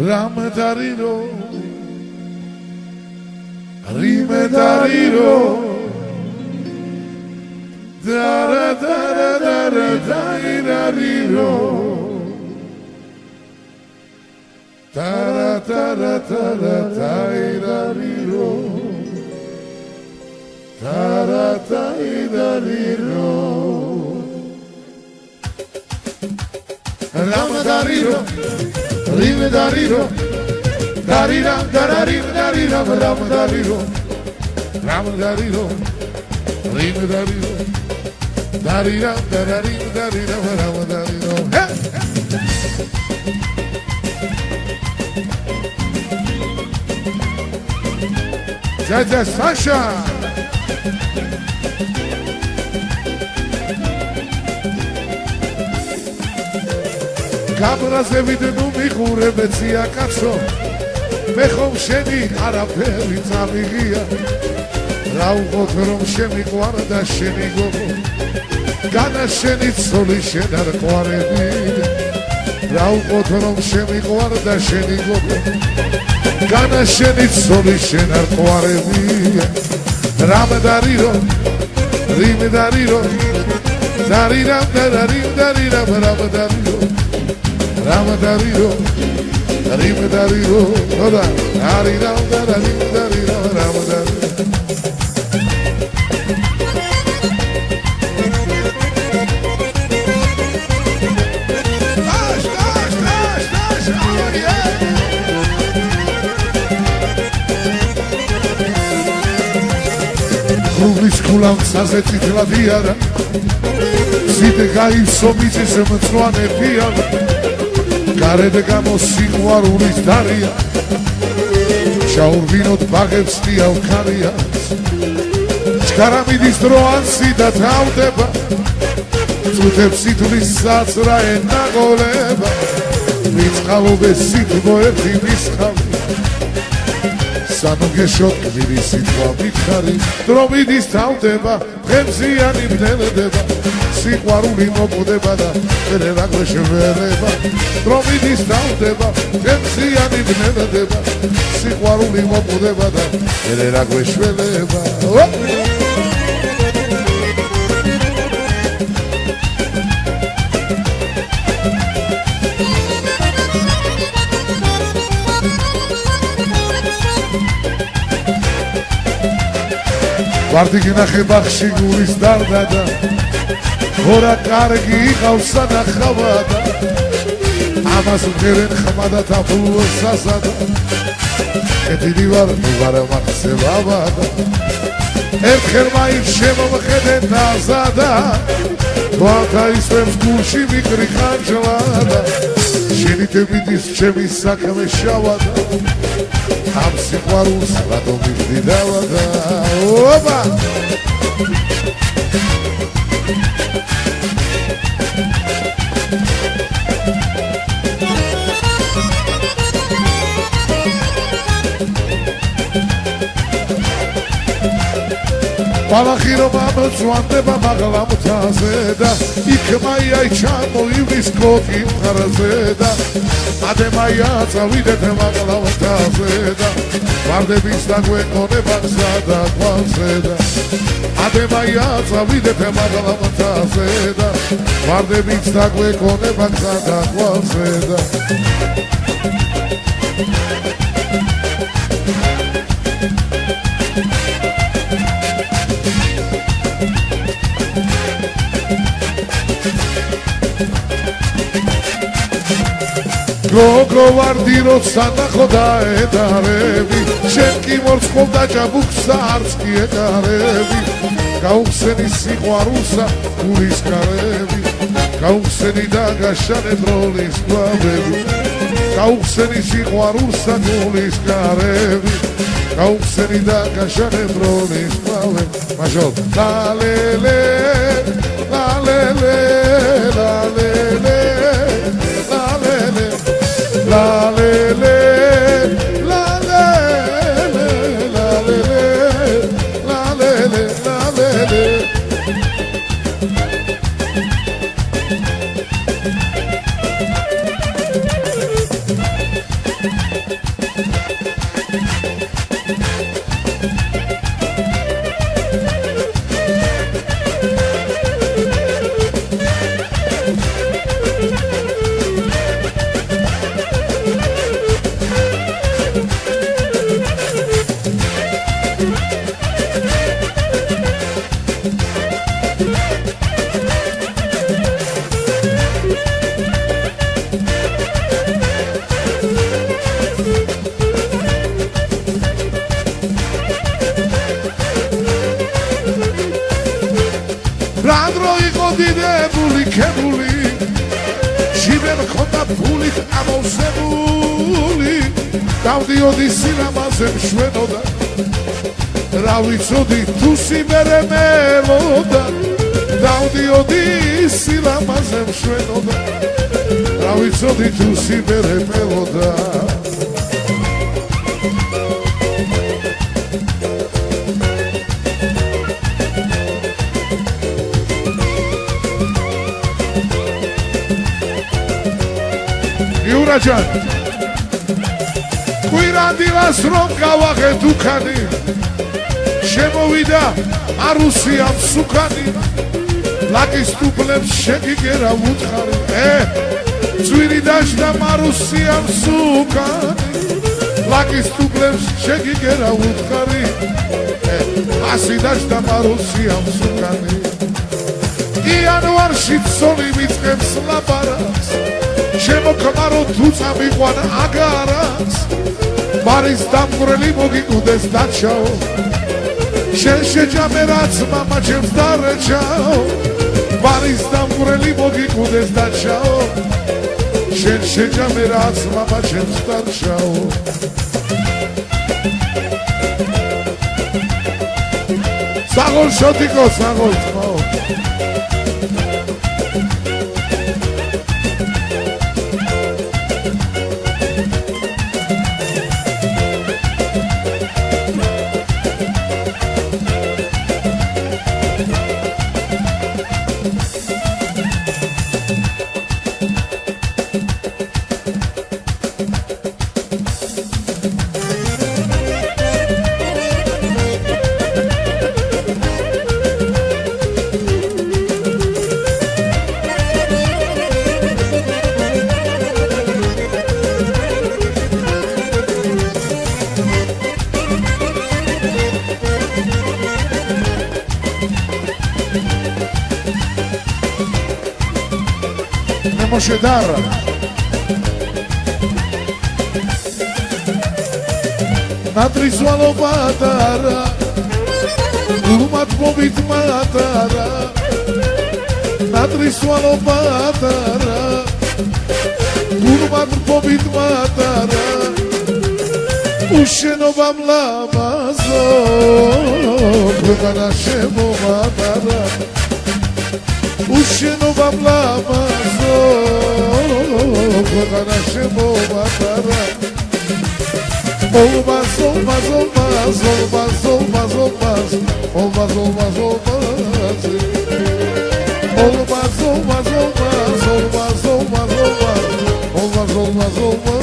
Ramadariro Rimedariro Dara dara dara dairariro Tara tara tara dairariro Tara dairariro Ramadariro Rimedariro Darira dararim darira Ramadariro Ramadariro Rimedariro Darira dararim darira Ramadariro Jaja Sasha Kabrase videnu migure betsia katso Me khom sheni araferi tamigia Ra uqot rom shemiqvarda sheni gogo Gana sheni tsoli shenar qvarebi Ra uqot rom shemiqvarda sheni gogo Gana sheni tsoli shenar qvarebi Ramadariro Rimedariro Darira dararim darira Ramadariro Ramadariro Rimedariro Oda Darira dararim darira Ramadariro Rublis kulam sazeti tladiyara Site gaivso mizis mtsvane piyara Garede gamos siguarulis daria Shaurvinot bagevs tiavkarias Chkaramidis dro ansi da tavdeba Tsutebs situlis sacra enagoleba Mitsqalobes sitvo erti misqavi Sanugeshot gviri sitva mitxari Dromidis tavdeba Bgemzიანი mnelდება Siqvarული მოკვდება და მერე რა გვეშველება Dromidis tavdeba Bgemzიანი mnelდება Siqvarული მოკვდება და მერე რა გვეშველება Vardigi naxe baxshi guris dardada Ora kargi iqavs sanakhavada Amas mgeren khmada tapulvo sasada Etidi var mivare maqsevavada Erkhel maim shemomkheden nazada Tvalta isvebs gulshi mikri khanjlada Shenitebidis chemi sakme shavada Am siqvarus rado migdidavada Oba Balakhi რომ ამწვანდება მაღლა მთაზე და იქ მაია ჩამოივლის კოკი მხარზე და ადემაია წავიდეთ მაღლა მთაზე და ვარდების დაგვეკონება გზა და თვალზე და ადემაია წავიდეთ მაღლა მთაზე და ვარდების დაგვეკონება გზა და თვალზე და Gogo vardiro sanakho daedarevi Shen ki morskov da jabuks arts ki edarevi Gaukseni siqvarusa guris karevi Gaukseni da gashane drolis qvavevi Gaukseni siqvarusa guris karevi Gaukseni da gashane drolis qvavevi Majol la lele la lele la lele La le le la le le la le le la le le la le le შენული შიბე მქონდა ფულით ამოვსებული დავდიოდი სილამაზე მშვენოდა რა ვიცოდი თუ სიმერე მელოდა დავდიოდი სილამაზე მშვენოდა რა ვიცოდი თუ სიმერე მელოდა იურაჯან კვირადილას რომ გავაღე დუქანი შემოვიდა არუსიამ სუქანი ლაკის დუბლებს შეგიგერა უთხარი ძვირი დაждდა მარუსიამ სუქანი ლაკის დუბლებს შეგიგერა უთხარი ასი დაждდა მარუსიამ სუქანი იანვარში ცოლი მიწყებს ლაპარაკს შემოქმარო თუ წამიყვან აგარას მარის დამღვრელი მოგიკუდეს დაჩაო შენ შეჯამე რაც მამა ჩემს დარეჩაო მარის დამღვრელი მოგიკუდეს დაჩაო შენ შეჯამე რაც მამა ჩემს დარეჩაო საღოლ შოტიკო საღოლ თმაო Moședara Natri soalo batara Urmat pobit matara Natri soalo batara Urmat pobit matara Ushenovam lamazo Plekana shemo matara Ushenovam lamazo Plekana shemo matara Olmaz, olmaz, olmaz, olmaz, olmaz, olmaz Olmaz, olmaz, olmaz Olmaz, olmaz, olmaz, olmaz, olmaz, olmaz Olmaz, olmaz, olmaz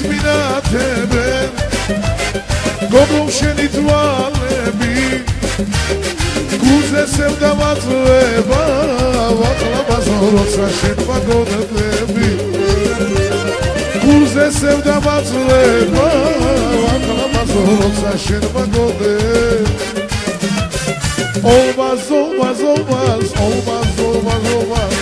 Minateben Gogom sheni tvalები Guze sevda vatleba Vatleba zoroca shen vagodebები Guze sevda vatleba Vatleba zoroca shen vagodebები Olmaz, olmaz, olmaz Olmaz, olmaz, olmaz